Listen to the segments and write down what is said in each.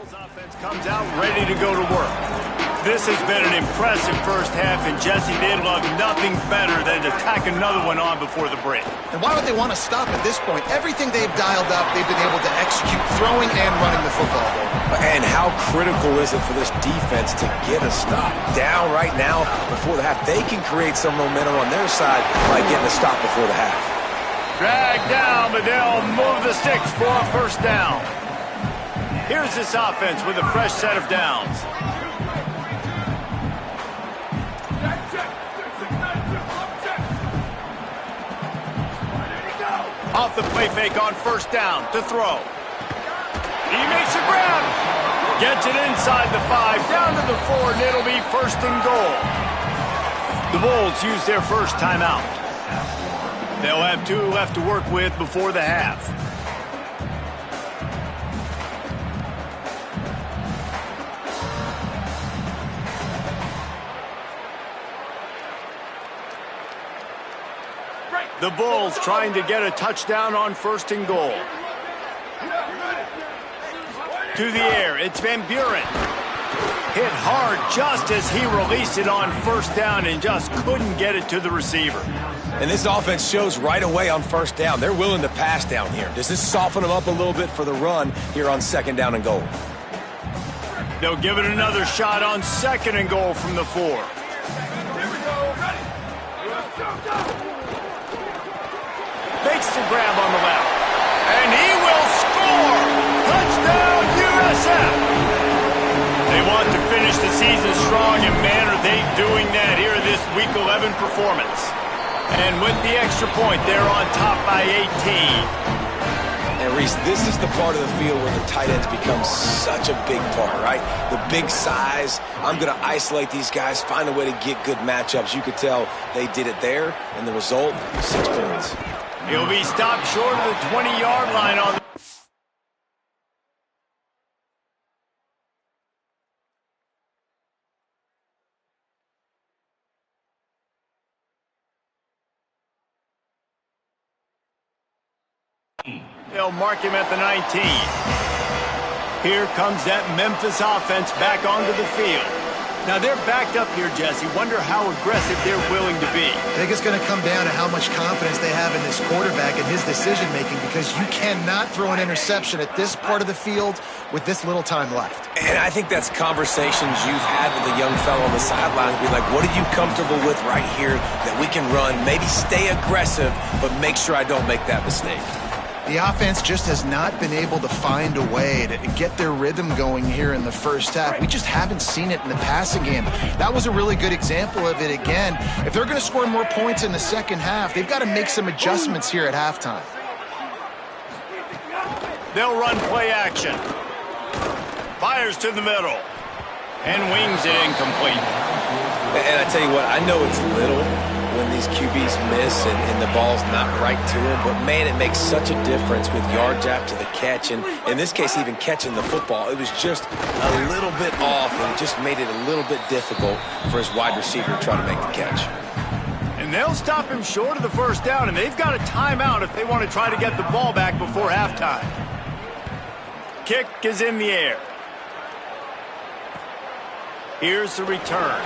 Bills offense comes out ready to go to work. This has been an impressive first half, and Jesse, they'd love nothing better than to tack another one on before the break. And why would they want to stop at this point? Everything they've dialed up, they've been able to execute throwing and running the football. And how critical is it for this defense to get a stop? Down right now before the half. They can create some momentum on their side by getting a stop before the half. Drag down, but they'll move the sticks for a first down. Here's this offense with a fresh set of downs. Off the play fake on first down to throw. He makes a grab. Gets it inside the 5, down to the 4, and it'll be first and goal. The Bulls use their first timeout. They'll have 2 left to work with before the half. The Bulls trying to get a touchdown on first and goal. To the air, it's Van Buren. Hit hard just as he released it on first down and just couldn't get it to the receiver. And this offense shows right away on first down. They're willing to pass down here. Does this soften them up a little bit for the run here on second down and goal? They'll give it another shot on second and goal from the 4. Makes the grab on the left. And he will score! Touchdown, USF! They want to finish the season strong, and man, are they doing that here in this Week 11 performance. And with the extra point, they're on top by 18. And Reese, this is the part of the field where the tight ends become such a big part, right? The big size. I'm going to isolate these guys, find a way to get good matchups. You could tell they did it there, and the result, 6 points. He'll be stopped short of the 20-yard line on the... They'll mark him at the 19. Here comes that Memphis offense back onto the field. Now, they're backed up here, Jesse. Wonder how aggressive they're willing to be. I think it's going to come down to how much confidence they have in this quarterback and his decision-making, because you cannot throw an interception at this part of the field with this little time left. And I think that's conversations you've had with a young fellow on the sideline. Be like, what are you comfortable with right here that we can run? Maybe stay aggressive, but make sure I don't make that mistake. The offense just has not been able to find a way to get their rhythm going here in the first half. We just haven't seen it in the passing game. That was a really good example of it again. If they're going to score more points in the second half, they've got to make some adjustments here at halftime. They'll run play action. Fires to the middle. And wings it incomplete. And I tell you what, I know it's little when these QBs miss and the ball's not right to them, but man, it makes such a difference with yards after the catch, and in this case, even catching the football. It was just a little bit off, and it just made it a little bit difficult for his wide receiver to try to make the catch. And they'll stop him short of the first down, and they've got a timeout if they want to try to get the ball back before halftime. Kick is in the air. Here's the return.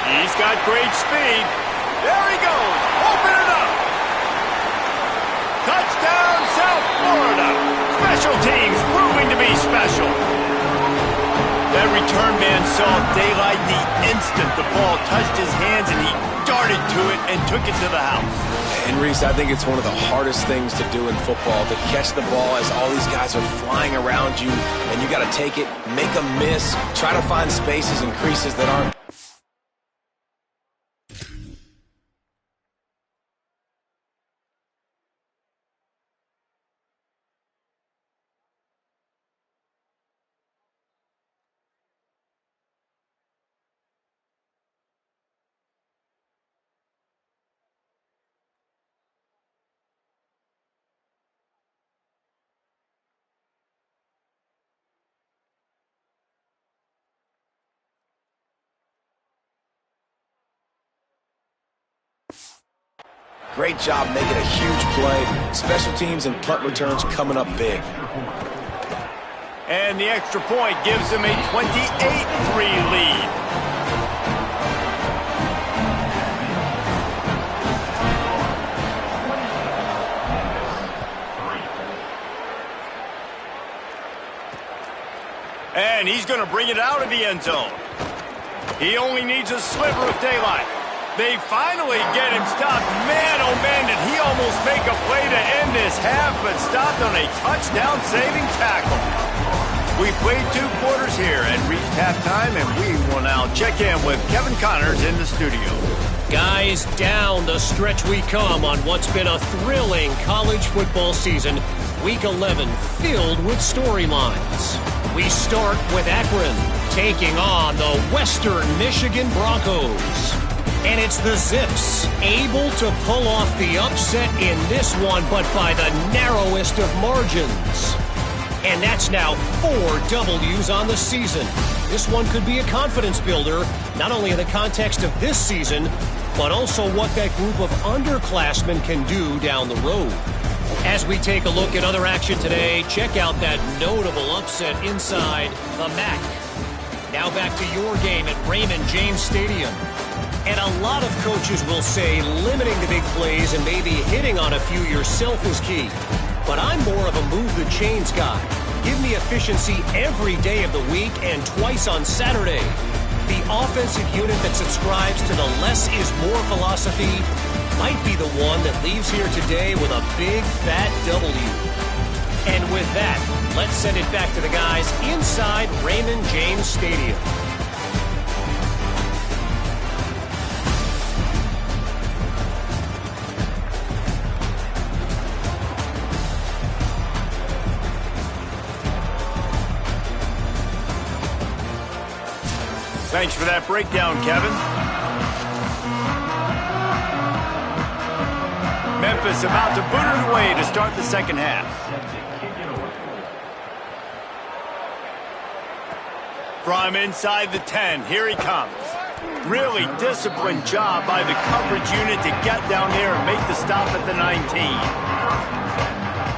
He's got great speed. There he goes. Open it up. Touchdown, South Florida. Special teams proving to be special. That return man saw daylight the instant the ball touched his hands, and he darted to it and took it to the house. And Reese, I think it's one of the hardest things to do in football, to catch the ball as all these guys are flying around you, and you got to take it, make a miss, try to find spaces and creases that aren't. Great job making a huge play. Special teams and punt returns coming up big. And the extra point gives them a 28-3 lead. And he's going to bring it out of the end zone. He only needs a sliver of daylight. They finally get him stopped. Man, oh man, did he almost make a play to end this half, but stopped on a touchdown-saving tackle. We played 2 quarters here and reached halftime, and we will now check in with Kevin Connors in the studio. Guys, down the stretch we come on what's been a thrilling college football season. Week 11 filled with storylines. We start with Akron taking on the Western Michigan Broncos. And it's the Zips able to pull off the upset in this one, but by the narrowest of margins. And that's now 4 W's on the season. This one could be a confidence builder, not only in the context of this season, but also what that group of underclassmen can do down the road. As we take a look at other action today, check out that notable upset inside the MAC. Now back to your game at Raymond James Stadium. And a lot of coaches will say limiting the big plays and maybe hitting on a few yourself is key. But I'm more of a move the chains guy. Give me efficiency every day of the week and twice on Saturday. The offensive unit that subscribes to the less is more philosophy might be the one that leaves here today with a big fat W. And with that, let's send it back to the guys inside Raymond James Stadium. Thanks for that breakdown, Kevin. Memphis about to boot it away to start the second half. From inside the 10, here he comes. Really disciplined job by the coverage unit to get down there and make the stop at the 19.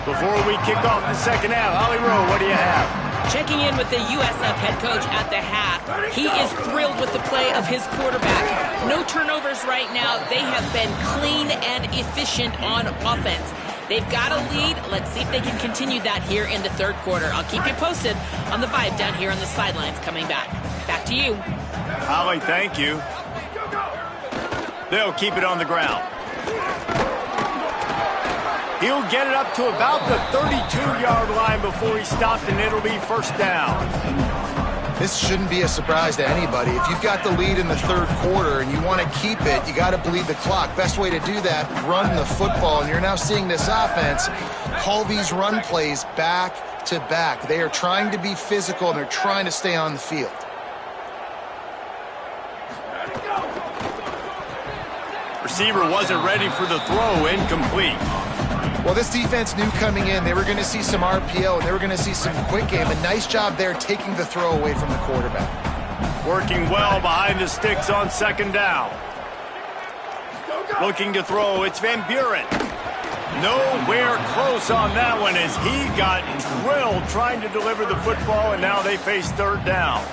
Before we kick off the second half, Holly Rowe, what do you have? Checking in with the USF head coach at the half. He is thrilled with the play of his quarterback. No turnovers right now. They have been clean and efficient on offense. They've got a lead. Let's see if they can continue that here in the third quarter. I'll keep you posted on the vibe down here on the sidelines coming back. Back to you. Holly, thank you. They'll keep it on the ground. He'll get it up to about the 32-yard line before he's stopped, and it'll be first down. This shouldn't be a surprise to anybody. If you've got the lead in the third quarter and you want to keep it, you got to bleed the clock. Best way to do that, run the football. And you're now seeing this offense call these run plays back to back. They are trying to be physical, and they're trying to stay on the field. Receiver wasn't ready for the throw, incomplete. Well, this defense knew coming in they were going to see some RPO and they were going to see some quick game. A nice job there taking the throw away from the quarterback. Working well behind the sticks on second down. Looking to throw, it's Van Buren. Nowhere close on that one as he got drilled trying to deliver the football, and now they face third down.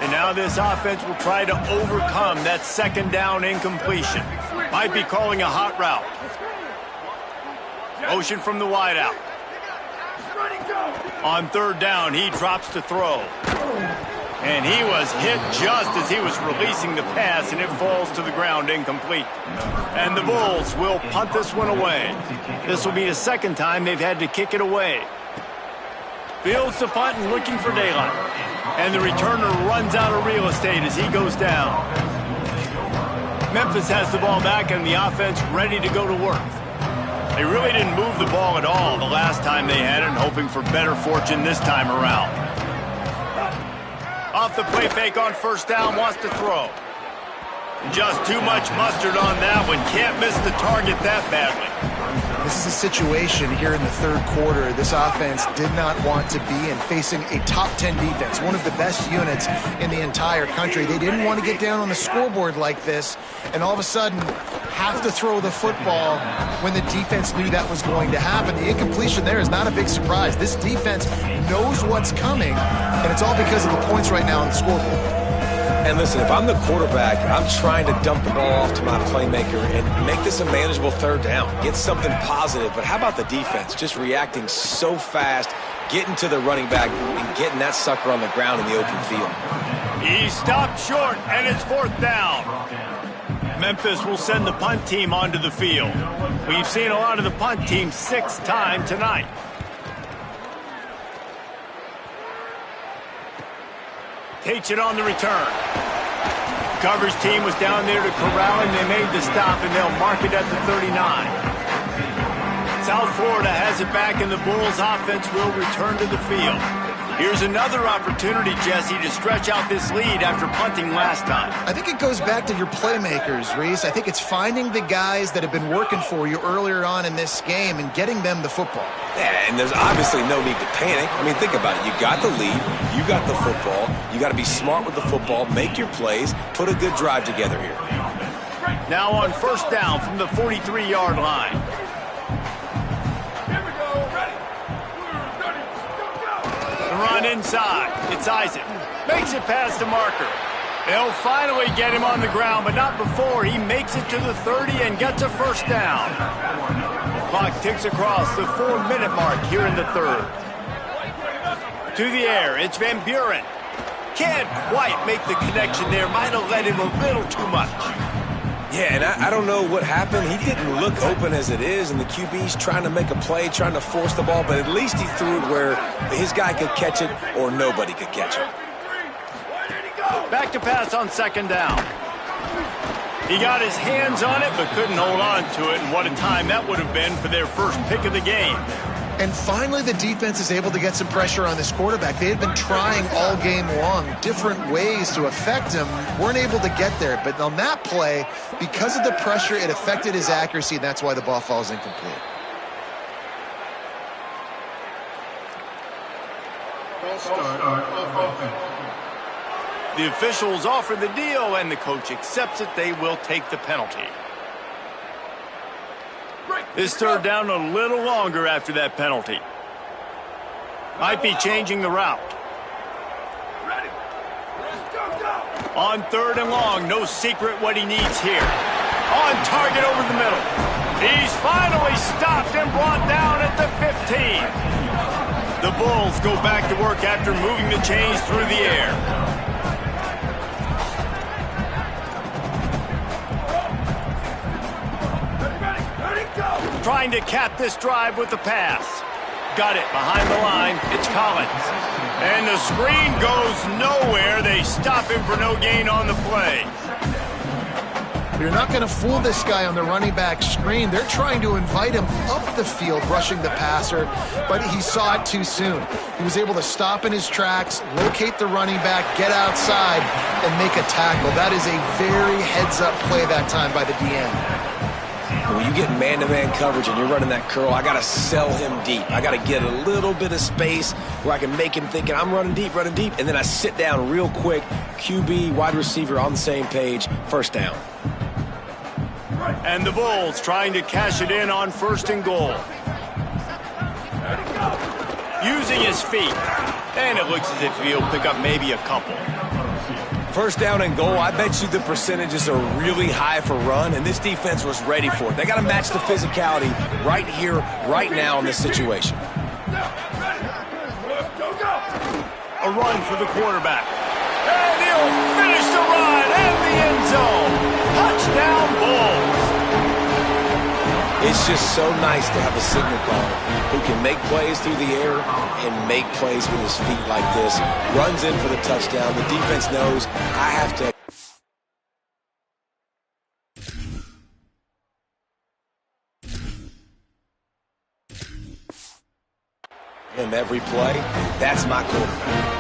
And now this offense will try to overcome that second down incompletion. Might be calling a hot route. Motion from the wideout. On third down, he drops to throw. And he was hit just as he was releasing the pass, and it falls to the ground incomplete. And the Bulls will punt this one away. This will be the second time they've had to kick it away. Fields the punt and looking for daylight. And the returner runs out of real estate as he goes down. Memphis has the ball back and the offense ready to go to work. They really didn't move the ball at all the last time they had it, and hoping for better fortune this time around. Off the play fake on first down, wants to throw. Just too much mustard on that one. Can't miss the target that badly. This is a situation here in the third quarter this offense did not want to be in, facing a top 10 defense, one of the best units in the entire country. They didn't want to get down on the scoreboard like this and all of a sudden have to throw the football when the defense knew that was going to happen. The incompletion there is not a big surprise. This defense knows what's coming, and it's all because of the points right now on the scoreboard. And listen, if I'm the quarterback, I'm trying to dump the ball off to my playmaker and make this a manageable third down, get something positive. But how about the defense? Just reacting so fast, getting to the running back and getting that sucker on the ground in the open field. He stopped short, and it's fourth down. Memphis will send the punt team onto the field. We've seen a lot of the punt team 6 times tonight. Takes it on the return. Coverage team was down there to corral him. They made the stop, and they'll mark it at the 39. South Florida has it back, and the Bulls offense will return to the field. Here's another opportunity, Jesse, to stretch out this lead after punting last time. I think it goes back to your playmakers, Reese. I think it's finding the guys that have been working for you earlier on in this game and getting them the football. Yeah, and there's obviously no need to panic. I mean, think about it. You got the lead. You got the football. You got to be smart with the football, make your plays, put a good drive together here. Now on first down from the 43-yard line. Run inside. It's Isaac. Makes it past the marker. They'll finally get him on the ground, but not before he makes it to the 30 and gets a first down. Clock ticks across the 4-minute mark here in the third. To the air, it's Van Buren. Can't quite make the connection there. Might have led him a little too much. Yeah, and I don't know what happened. He didn't look open as it is, and the QB's trying to make a play, trying to force the ball, but at least he threw it where his guy could catch it or nobody could catch it. Back to pass on second down. He got his hands on it, but couldn't hold on to it, and what a time that would have been for their first pick of the game. And finally, the defense is able to get some pressure on this quarterback. They had been trying all game long different ways to affect him, weren't able to get there. But on that play, because of the pressure, it affected his accuracy, and that's why the ball falls incomplete. The officials offer the deal, and the coach accepts it. They will take the penalty. This third down a little longer after that penalty. Might be changing the route. On third and long, no secret what he needs here. On target over the middle. He's finally stopped and brought down at the 15. The Bulls go back to work after moving the chains through the air. Trying to cap this drive with the pass. Got it behind the line. It's Collins. And the screen goes nowhere. They stop him for no gain on the play. You're not going to fool this guy on the running back screen. They're trying to invite him up the field, rushing the passer, but he saw it too soon. He was able to stop in his tracks, locate the running back, get outside, and make a tackle. That is a very heads-up play that time by the DN. When you get man-to-man coverage and you're running that curl, I got to sell him deep. I got to get a little bit of space where I can make him thinking I'm running deep, and then I sit down real quick. QB, wide receiver on the same page, first down. And the Bulls trying to cash it in on first and goal. Using his feet. And it looks as if he'll pick up maybe a couple. First down and goal, I bet you the percentages are really high for run, and this defense was ready for it. They got to match the physicality right here, right now in this situation. A run for the quarterback. And he'll finish the run in the end zone. Touchdown, Bulls. It's just so nice to have a signal caller who can make plays through the air and make plays with his feet like this. Runs in for the touchdown. The defense knows I have to. And every play, that's my quarterback.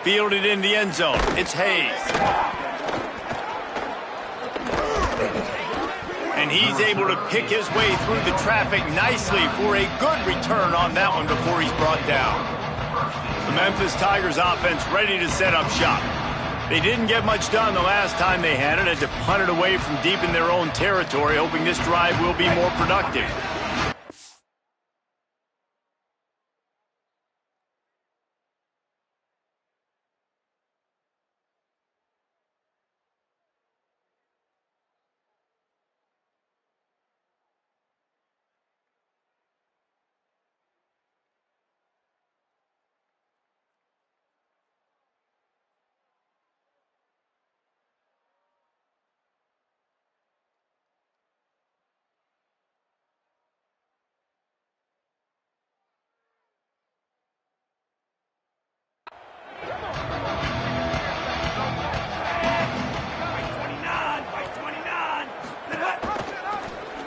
fielded in the end zone. It's Hayes. And he's able to pick his way through the traffic nicely for a good return on that one before he's brought down. The Memphis Tigers offense ready to set up shop. They didn't get much done the last time they had to punt it away from deep in their own territory, hoping this drive will be more productive.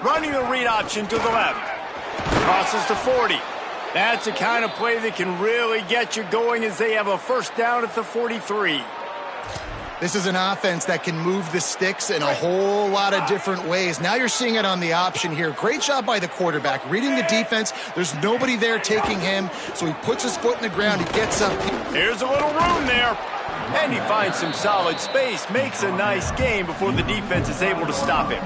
Running the read option to the left. Crosses to 40. That's the kind of play that can really get you going as they have a first down at the 43. This is an offense that can move the sticks in a whole lot of different ways. Now you're seeing it on the option here. Great job by the quarterback. Reading the defense. There's nobody there taking him, so he puts his foot in the ground. He gets up. Here's a little room there. And he finds some solid space. Makes a nice game before the defense is able to stop him.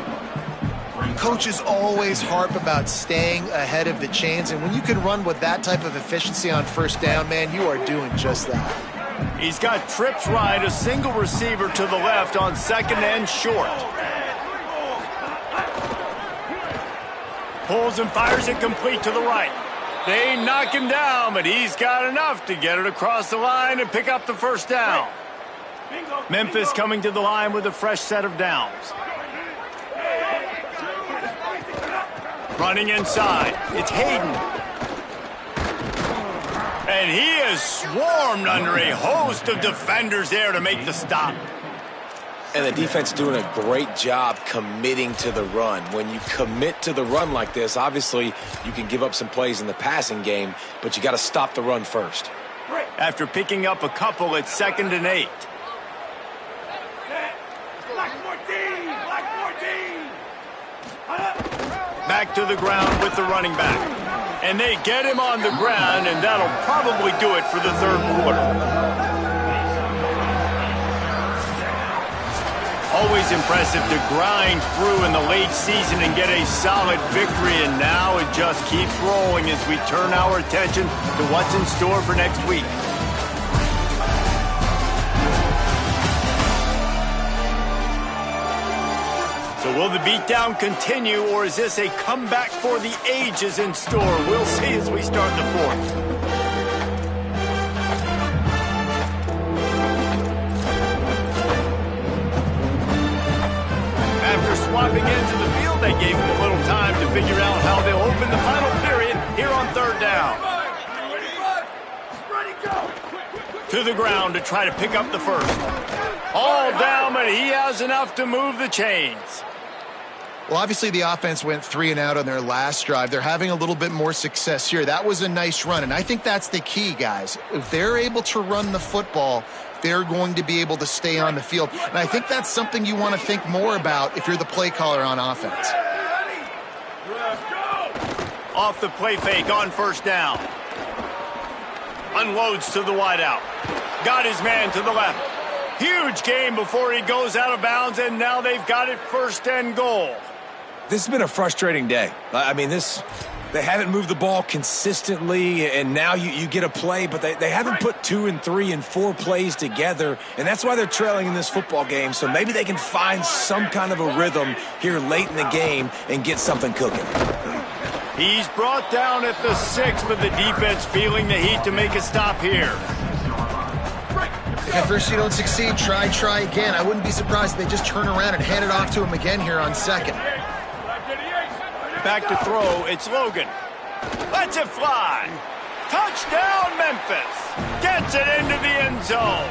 Coaches always harp about staying ahead of the chains, and when you can run with that type of efficiency on first down, man, you are doing just that. He's got trips right, a single receiver to the left on second and short. Pulls and fires it complete to the right. They knock him down, but he's got enough to get it across the line and pick up the first down. Memphis coming to the line with a fresh set of downs. Running inside, it's Hayden. And he is swarmed under a host of defenders there to make the stop. And the defense doing a great job committing to the run. When you commit to the run like this, obviously you can give up some plays in the passing game, but you got to stop the run first. After picking up a couple, it's 2nd and 8. Back to the ground with the running back. And they get him on the ground, and that'll probably do it for the third quarter. Always impressive to grind through in the late season and get a solid victory, and now it just keeps rolling as we turn our attention to what's in store for next week. So will the beatdown continue, or is this a comeback for the ages in store? We'll see as we start the fourth. After swapping into the field, they gave him a little time to figure out how they'll open the final period here on third down. To the ground to try to pick up the first. All down, but he has enough to move the chains. Well, obviously the offense went 3 and out on their last drive. They're having a little bit more success here. That was a nice run, and I think that's the key, guys. If they're able to run the football, they're going to be able to stay on the field. And I think that's something you want to think more about if you're the play caller on offense. Off the play fake on first down. Unloads to the wideout. Got his man to the left. Huge game before he goes out of bounds, and now they've got it 1st and goal. This has been a frustrating day. I mean, they haven't moved the ball consistently, and now you get a play, but they haven't put 2 and 3 and 4 plays together, and that's why they're trailing in this football game. So maybe they can find some kind of a rhythm here late in the game and get something cooking. He's brought down at the 6, but the defense feeling the heat to make a stop here. If at first you don't succeed, try again. I wouldn't be surprised if they just turn around and hand it off to him again here on 2nd. Back to throw, it's Logan. Lets it fly. Touchdown, Memphis. Gets it into the end zone.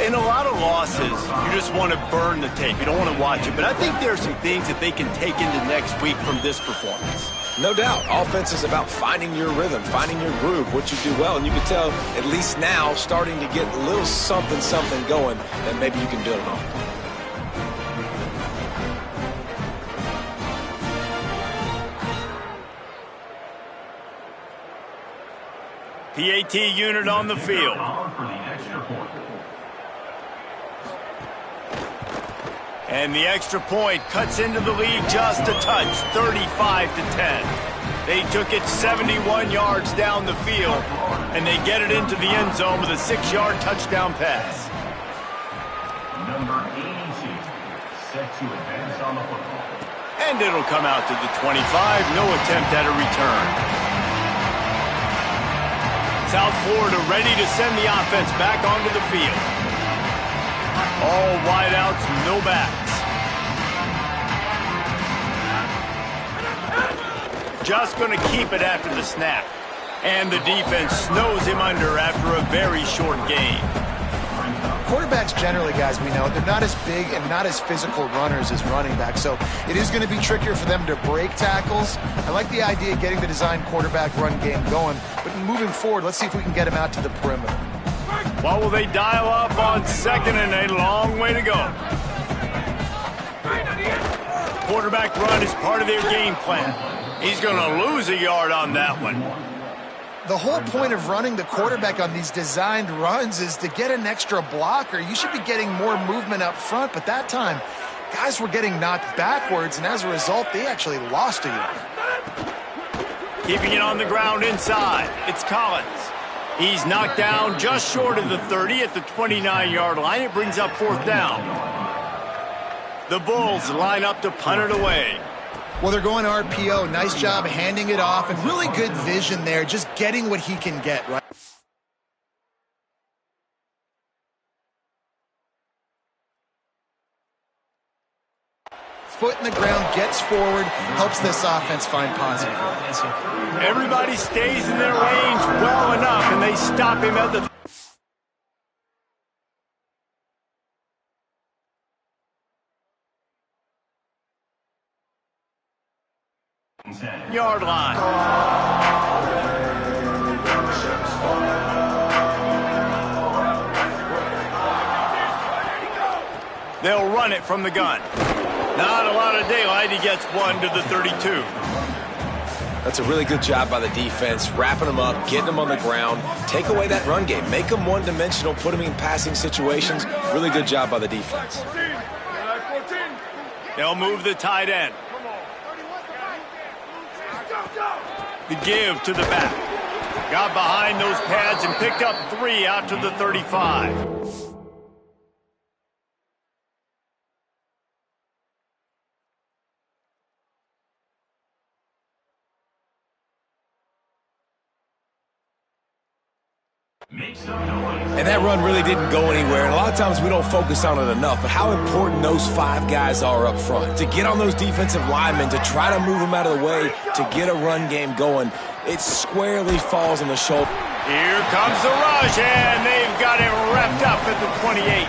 In a lot of losses, you just want to burn the tape. You don't want to watch it. But I think there are some things that they can take into next week from this performance. No doubt. Offense is about finding your rhythm, finding your groove, what you do well. And you can tell, at least now, starting to get a little something going that maybe you can build on. PAT unit on the field. And the extra point cuts into the lead just a touch, 35-10. They took it 71 yards down the field, and they get it into the end zone with a 6-yard touchdown pass. Number 82, set to advance on the football. And it'll come out to the 25, no attempt at a return. South Florida ready to send the offense back onto the field. All wideouts, no backs. Just going to keep it after the snap. And the defense snows him under after a very short game. Quarterbacks generally, guys, we know, they're not as big and not as physical runners as running backs, so it is going to be trickier for them to break tackles. I like the idea of getting the design quarterback run game going, but moving forward, let's see if we can get him out to the perimeter. What will they dial up on second and a long way to go? Quarterback run is part of their game plan. He's going to lose a yard on that one. The whole point of running the quarterback on these designed runs is to get an extra blocker. You should be getting more movement up front, but that time, guys were getting knocked backwards, and as a result, they actually lost a yard. Keeping it on the ground inside, it's Collins. He's knocked down just short of the 30 at the 29-yard line. It brings up 4th down. The Bulls line up to punt it away. Well, they're going RPO. Nice job handing it off, and really good vision there, just getting what he can get, right? Foot in the ground, gets forward, helps this offense find positive runs. Everybody stays in their range well enough, and they stop him at the yard line. They'll run it from the gun. Not a lot of daylight. He gets one to the 32. That's a really good job by the defense, wrapping them up, getting them on the ground, take away that run game, make them one-dimensional, put them in passing situations. Really good job by the defense. They'll move the tight end. The give to the back. Got behind those pads and picked up 3 out to the 35. And that run really didn't go anywhere. And a lot of times we don't focus on it enough, but how important those 5 guys are up front. To get on those defensive linemen, to try to move them out of the way, to get a run game going, it squarely falls on the shoulder. Here comes the rush, and they've got it wrapped up at the 28.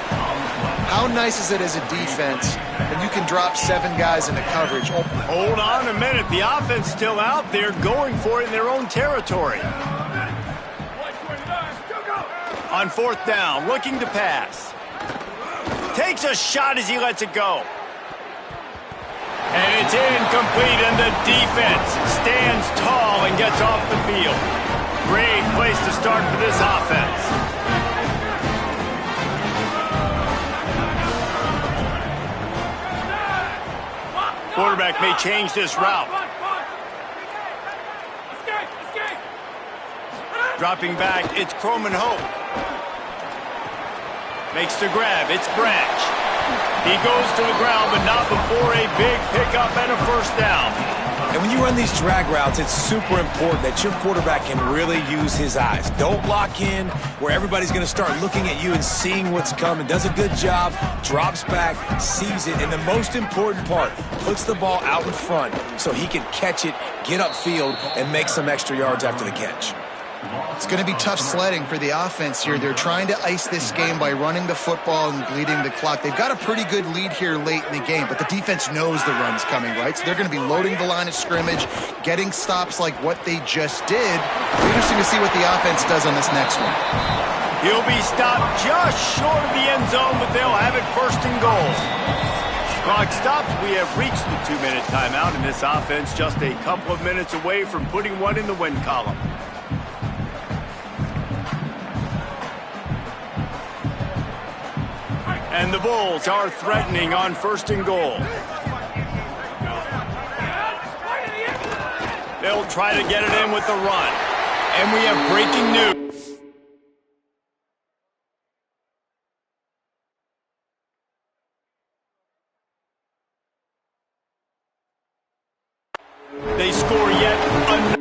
How nice is it as a defense when you can drop 7 guys into coverage? Hold on a minute. The offense still out there going for it in their own territory. On 4th down, looking to pass. Takes a shot as he lets it go. And it's incomplete, and the defense stands tall and gets off the field. Great place to start for this offense. Quarterback may change this route. Dropping back, it's Croman Hope. Makes the grab, it's Branch. He goes to the ground, but not before a big pickup and a 1st down. And when you run these drag routes, it's super important that your quarterback can really use his eyes. Don't lock in where everybody's going to start looking at you and seeing what's coming. Does a good job, drops back, sees it, and the most important part, puts the ball out in front so he can catch it, get upfield, and make some extra yards after the catch. It's going to be tough sledding for the offense here. They're trying to ice this game by running the football and bleeding the clock. They've got a pretty good lead here late in the game, but the defense knows the run's coming, right? So they're going to be loading the line of scrimmage, getting stops like what they just did. It'll be interesting to see what the offense does on this next one. He'll be stopped just short of the end zone, but they'll have it first and goal. Clock stops. We have reached the 2-minute timeout, and this offense just a couple of minutes away from putting one in the win column. And the Bulls are threatening on first and goal. They'll try to get it in with the run. And we have breaking news. They score yet another.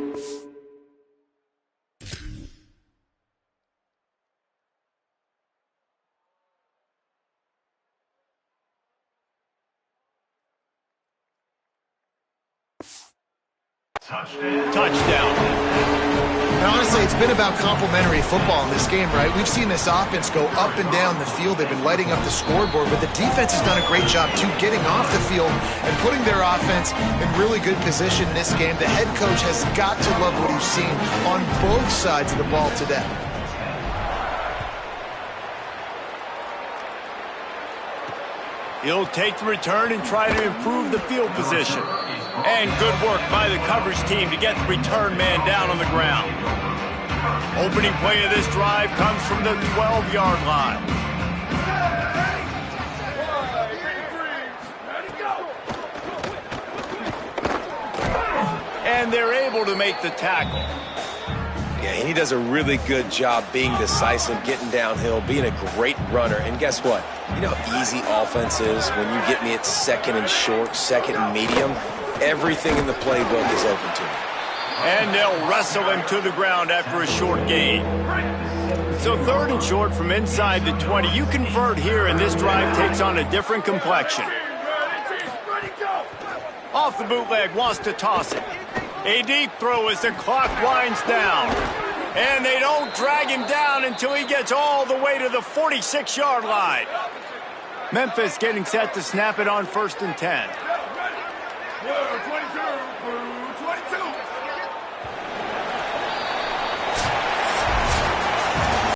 Touchdown. And honestly, it's been about complementary football in this game, right? We've seen this offense go up and down the field. They've been lighting up the scoreboard, but the defense has done a great job, too, getting off the field and putting their offense in really good position in this game. The head coach has got to love what he's seen on both sides of the ball today. He'll take the return and try to improve the field position. And good work by the coverage team to get the return man down on the ground. Opening play of this drive comes from the 12-yard line. And they're able to make the tackle. Yeah, he does a really good job being decisive, getting downhill, being a great runner. And guess what? You know how easy offense is when you get me at second and short, second and medium? Everything in the playbook is open to me. And they'll wrestle him to the ground after a short gain. So third and short from inside the 20. You convert here, and this drive takes on a different complexion. Off the bootleg, wants to toss it. A deep throw as the clock winds down. And they don't drag him down until he gets all the way to the 46-yard line. Memphis getting set to snap it on 1st and 10.